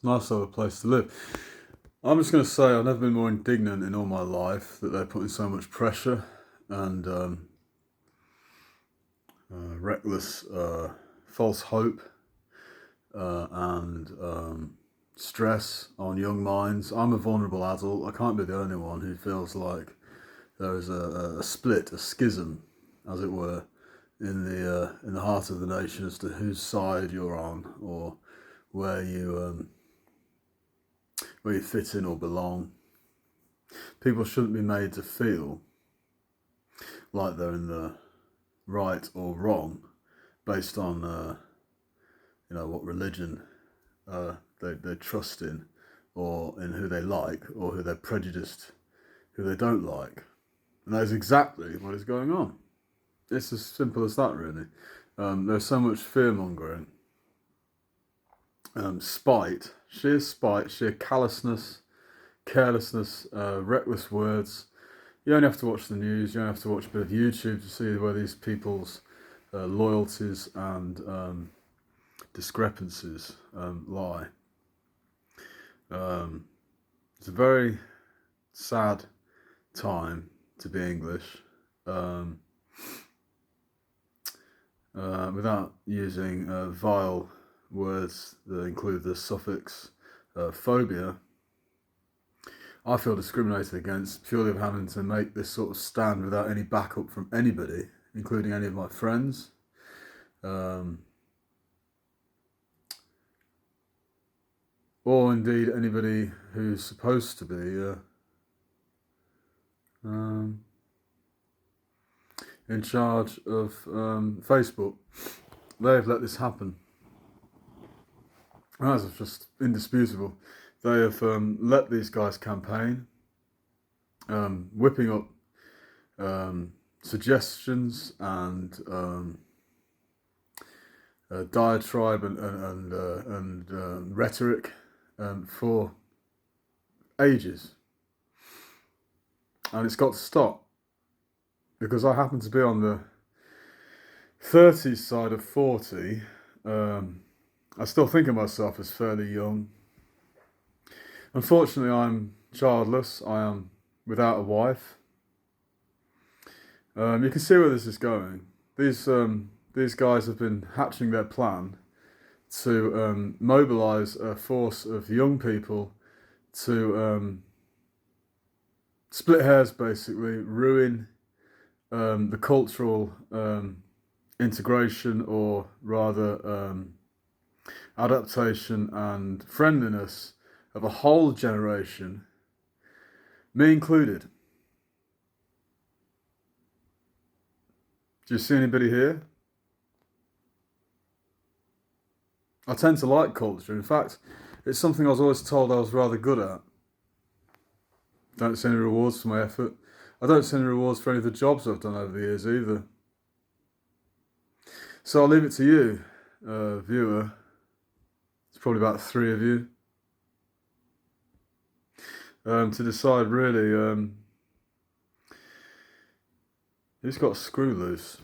Nice other place to live. I'm just going to say I've never been more indignant in all my life that they're putting so much pressure and reckless false hope and stress on young minds. I'm a vulnerable adult. I can't be the only one who feels like there is a split, a schism, as it were, in the heart of the nation as to whose side you're on or where you where you fit in or belong. People shouldn't be made to feel like they're in the right or wrong based on what religion they trust in, or in who they like, or who they're prejudiced, who they don't like. And that is exactly what is going on. It's as simple as that, really. There's so much fear mongering, spite, sheer callousness, carelessness, reckless words. You only have to watch the news, you only have to watch a bit of YouTube to see where these people's loyalties and discrepancies lie. It's a very sad time to be English, without using vile words that include the suffix phobia. I feel discriminated against purely of having to make this sort of stand without any backup from anybody, including any of my friends. Or indeed anybody who's supposed to be in charge of Facebook. They've let this happen. That's just indisputable. They have let these guys campaign, whipping up suggestions and diatribe and rhetoric for ages, and it's got to stop, because I happen to be on the 30s side of 40. I still think of myself as fairly young. Unfortunately, I'm childless. I am without a wife. You can see where this is going. These guys have been hatching their plan to mobilise a force of young people to split hairs, basically, ruin the cultural integration, or rather adaptation and friendliness of a whole generation, me included. Do you see anybody here? I tend to like culture. In fact, it's something I was always told I was rather good at. Don't see any rewards for my effort. I don't see any rewards for any of the jobs I've done over the years either. So I'll leave it to you, viewer. It's probably about 3 of you, to decide really who's got a screw loose.